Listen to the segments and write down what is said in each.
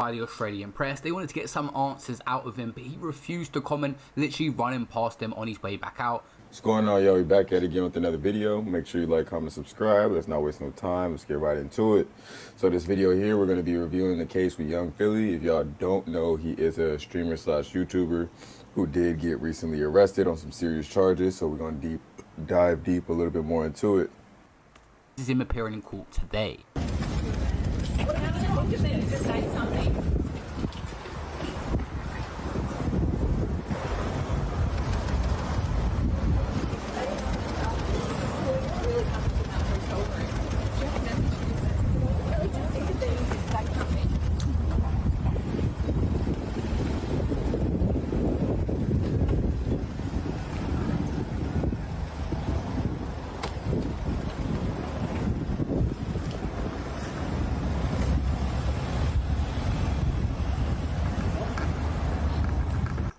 by the Australian press. They wanted to get some answers out of him, but he refused to comment, literally running past them on his way back out. What's going on, y'all? We back at it again with another video. Make sure you like, comment, subscribe. Let's not waste no time. Let's get right into it. So this video here, we're going to be reviewing the case with Young Philly. If y'all don't know, he is a streamer slash YouTuber who did get recently arrested on some serious charges. So we're going to dive deep a little bit more into it. This is him appearing in court today.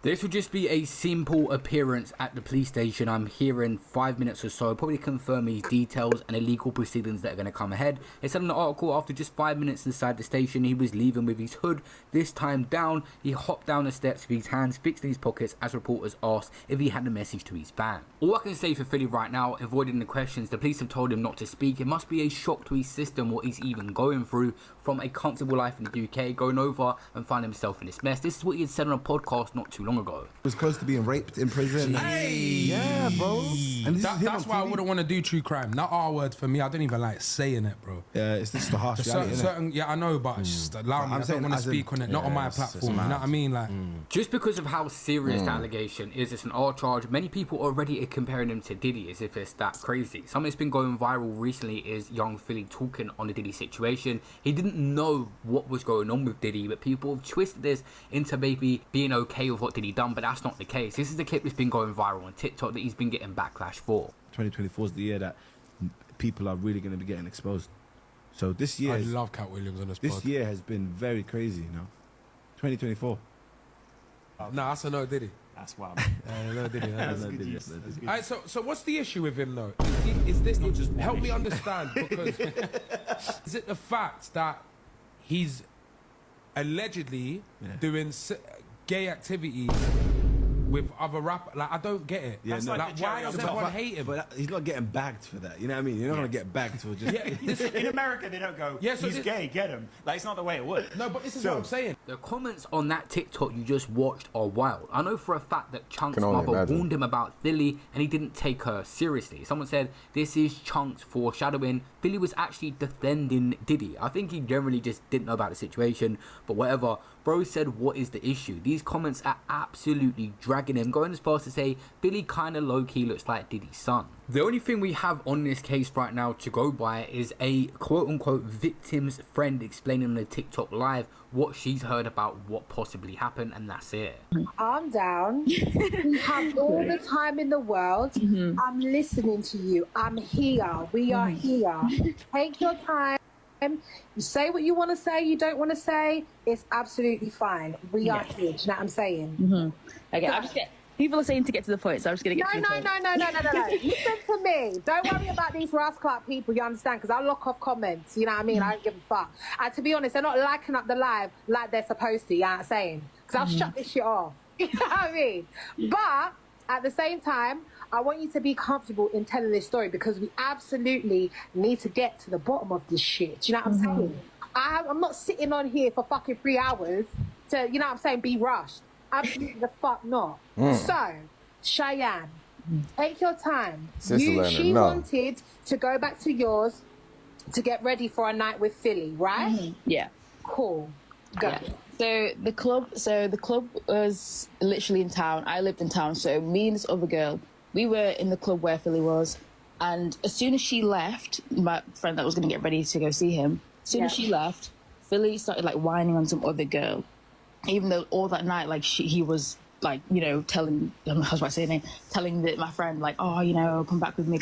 This would just be a simple appearance at the police station. I'm here in 5 minutes or so. Probably confirm these details and illegal proceedings that are going to come ahead. It said in the article, after just 5 minutes inside the station, he was leaving with his hood, this time down. He hopped down the steps with his hands fixed in his pockets as reporters asked if he had a message to his fan. All I can say for Philly right now, avoiding the questions, the police have told him not to speak. It must be a shock to his system what he's even going through, from a comfortable life in the UK, going over and finding himself in this mess. This is what he had said on a podcast not too long ago. He was close to being raped in prison. Hey, yeah, bro. And that's why I wouldn't want to do true crime. Not R word for me. I don't even like saying it, bro. Yeah, it's just the harsh reality, yeah, I know, but just allow me. I don't want to speak on it. Not on my platform. You know what I mean? Like, just because of how serious the allegation is, it's an R charge. Many people already are comparing him to Diddy as if it's that crazy. Something that's been going viral recently is Young Philly talking on the Diddy situation. He didn't know what was going on with Diddy, but people have twisted this into maybe being okay with what Diddy done, but that's not the case. This is the clip that's been going viral on TikTok that he's been getting backlash for. 2024 is the year that people are really going to be getting exposed. So this year, I love Cat Williams on this pod. This year has been very crazy, you know. 2024. No, that's a no Diddy. That's wild. No Diddy. That's good use. Alright, so what's the issue with him though? Is this not just help me understand? Because is it the fact that he's allegedly doing gay activities with other rappers? Like, I don't get it. Yeah, no. Like, why does everyone hate him? But he's not getting bagged for that. You know what I mean? You're not going to get bagged for just... In America, they don't go, he's gay, get him. Like, it's not the way it would. No, but this is what I'm saying. The comments on that TikTok you just watched are wild. I know for a fact that Chunk's mother warned him about Philly and he didn't take her seriously. Someone said, this is Chunk's foreshadowing. Philly was actually defending Diddy. I think he generally just didn't know about the situation, but whatever. Bro said, what is the issue? These comments are absolutely dragging him, going as far as to say Philly kind of low-key looks like Diddy's son. The only thing we have on this case right now to go by is a quote-unquote victim's friend explaining on a TikTok live what she's heard about what possibly happened, and that's it. I'm down. We have all the time in the world. I'm listening to you. I'm here. We are here. Take your time. You say what you want to say, you don't want to say, it's absolutely fine. We are here. Do you know what I'm saying? Okay, I'm just people are saying to get to the point, so I'm just going to get to the point. No. Listen to me. Don't worry about these rascal people, you understand? Because I'll lock off comments, you know what I mean? I don't give a fuck. And to be honest, they're not liking up the live like they're supposed to, you know what I'm saying? Because I'll shut this shit off. You know what I mean? But at the same time, I want you to be comfortable in telling this story because we absolutely need to get to the bottom of this shit. Do you know what I'm saying? I'm not sitting on here for fucking 3 hours to, you know what I'm saying, be rushed. Absolutely the fuck not. So, Cheyenne, take your time. She wanted to go back to yours to get ready for a night with Philly, right? Yeah. Cool. Go. Yeah. So the club was literally in town. I lived in town, so me and this other girl, we were in the club where Philly was, and as soon as she left, my friend that was going to get ready to go see him, as soon as she left, Philly started like whining on some other girl, even though all that night, like he was like, you know, telling, I was about to say her name, telling my friend like, oh, you know, come back with me.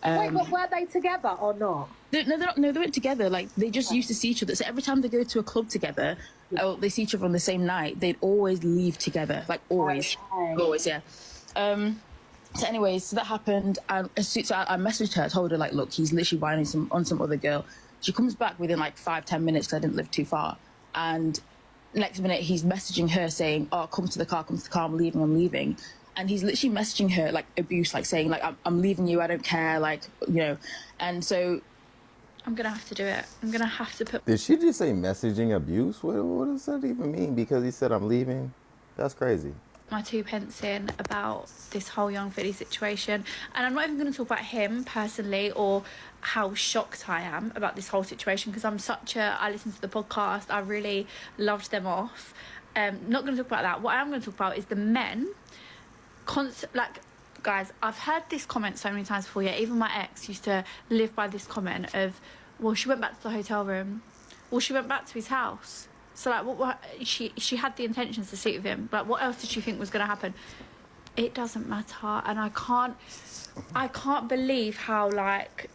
Wait, but were they together or not? No, they weren't together. Like, they just used to see each other. So every time they go to a club together, they see each other on the same night, they'd always leave together. Like, always. Okay. Always, yeah. So anyways, so that happened, and so I messaged her, told her, like, look, he's literally whining on some other girl. She comes back within, like, 5-10 minutes, because I didn't live too far. And next minute he's messaging her saying, oh, come to the car, I'm leaving. And he's literally messaging her like abuse, like saying like, I'm leaving you, I don't care, like, you know. And so I'm gonna have to do it. I'm gonna have to put. Did she just say messaging abuse? What does that even mean? Because he said I'm leaving? That's crazy. My 2 pence in about this whole young Philly situation, and I'm not even going to talk about him personally or how shocked I am about this whole situation, because I listened to the podcast, I really loved them off. Not going to talk about that. What I am going to talk about is the men guys, I've heard this comment so many times before. Yeah, even my ex used to live by this comment of, well, she went back to the hotel room, well, she went back to his house. So like, what she had the intentions to sleep with him. Like, what else did she think was going to happen? It doesn't matter, and I can't believe how like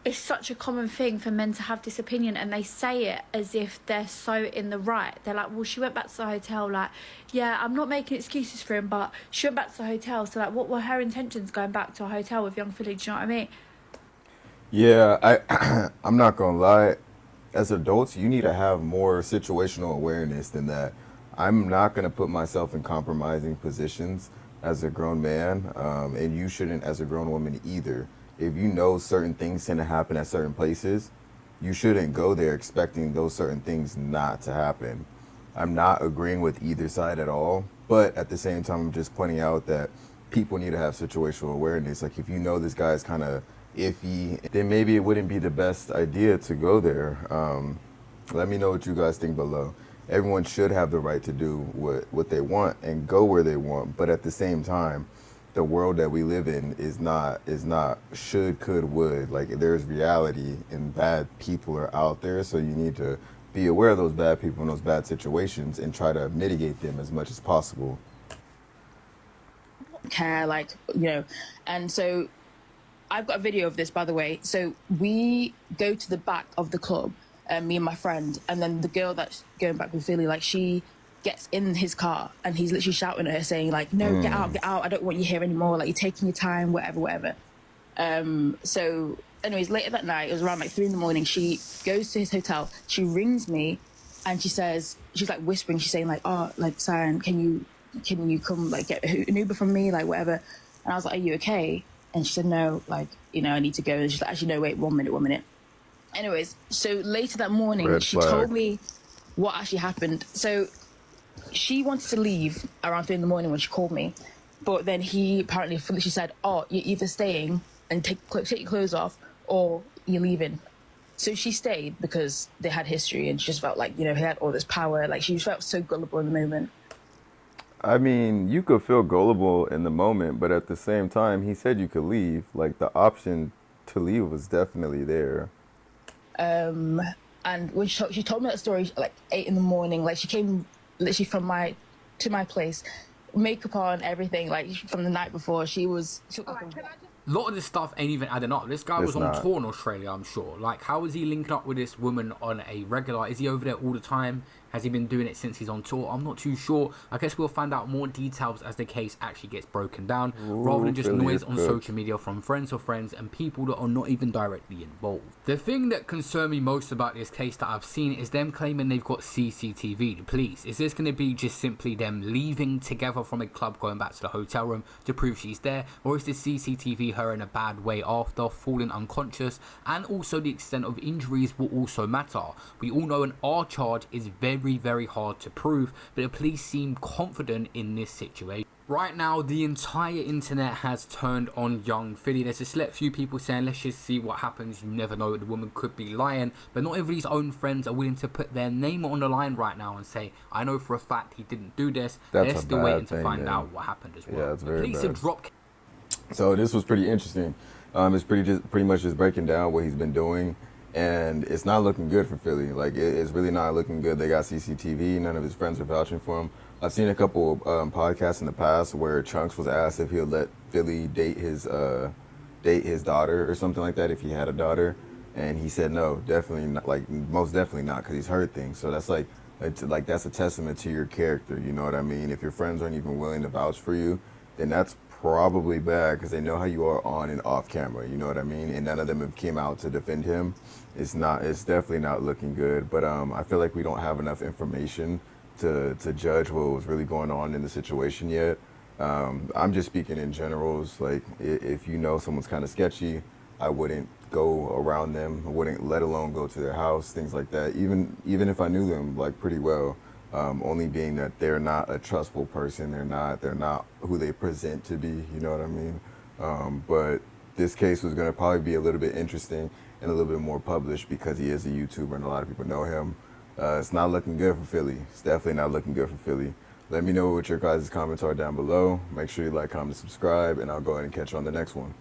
it's such a common thing for men to have this opinion, and they say it as if they're so in the right. They're like, well, she went back to the hotel. Like, yeah, I'm not making excuses for him, but she went back to the hotel. So like, what were her intentions going back to a hotel with young Philly? Do you know what I mean? Yeah, I'm not gonna lie. As adults, you need to have more situational awareness than that. I'm not going to put myself in compromising positions as a grown man, and you shouldn't as a grown woman either. If you know certain things tend to happen at certain places, you shouldn't go there expecting those certain things not to happen. I'm not agreeing with either side at all, but at the same time, I'm just pointing out that people need to have situational awareness. Like, if you know this guy's kind of iffy, then maybe it wouldn't be the best idea to go there. Let me know what you guys think below. Everyone should have the right to do what they want and go where they want, but at the same time, the world that we live in is not should, could, would. Like, there's reality, and bad people are out there, so you need to be aware of those bad people and those bad situations and try to mitigate them as much as possible. Care, like, you know. And so I've got a video of this, by the way. So we go to the back of the club, me and my friend, and then the girl that's going back with Philly, like, she gets in his car and he's literally shouting at her saying like, no, get out, I don't want you here anymore, like, you're taking your time, whatever. So anyways, later that night, it was around like 3 a.m, she goes to his hotel, she rings me, and she's like whispering, she's saying like, oh, like, Siren, can you come, like, get an Uber from me, like, whatever. And I was like, are you okay? And she said, no, like, you know, I need to go. And she's like, actually, no, wait, 1 minute. Anyways, so later that morning, she told me what actually happened. So she wanted to leave around 3 a.m. when she called me. But then he apparently, she said, oh, you're either staying and take your clothes off, or you're leaving. So she stayed because they had history, and she just felt like, you know, he had all this power. Like, she felt so gullible in the moment. I mean, you could feel gullible in the moment, but at the same time, he said you could leave. Like, the option to leave was definitely there. And when she told me that story, like 8 a.m, like, she came literally to my place, makeup on, everything, like, from the night before. She was a lot of this stuff ain't even adding up. This guy was on tour in Australia, I'm sure. Like, how is he linking up with this woman on a regular? Is he over there all the time? Has he been doing it since he's on tour? I'm not too sure. I guess we'll find out more details as the case actually gets broken down, rather than just noise on social media from friends of friends and people that are not even directly involved. The thing that concerned me most about this case that I've seen is them claiming they've got CCTV. The police. Is this going to be just simply them leaving together from a club, going back to the hotel room to prove she's there? Or is the CCTV her in a bad way after falling unconscious? And also the extent of injuries will also matter. We all know an R charge is very hard to prove, but the police seem confident in this situation. Right now, the entire internet has turned on young Philly. There's a select few people saying, let's just see what happens. You never know, the woman could be lying. But not everybody's own friends are willing to put their name on the line right now and say, I know for a fact he didn't do this. They're still waiting to find out what happened as well. Yeah, it's very police have dropped. So this was pretty interesting. It's pretty much just breaking down what he's been doing. And it's not looking good for Philly. Like, it's really not looking good. They got CCTV. None of his friends are vouching for him. I've seen a couple podcasts in the past where Chunks was asked if he'll let Philly date his daughter or something like that, if he had a daughter, and he said no, definitely not. Like, most definitely not, because he's heard things. So that's that's a testament to your character. You know what I mean? If your friends aren't even willing to vouch for you, then that's probably bad because they know how you are on and off camera. You know what I mean? And none of them have came out to defend him. It's definitely not looking good. But I feel like we don't have enough information to judge what was really going on in the situation yet. I'm just speaking in generals. Like, if you know someone's kind of sketchy, I wouldn't go around them. I wouldn't, let alone go to their house, things like that. Even if I knew them like pretty well, only being that they're not a trustful person. They're not who they present to be. You know what I mean? But this case was going to probably be a little bit interesting and a little bit more published because he is a YouTuber and a lot of people know him. It's not looking good for Philly. It's definitely not looking good for Philly. Let me know what your guys' comments are down below. Make sure you like, comment, subscribe, and I'll go ahead and catch you on the next one.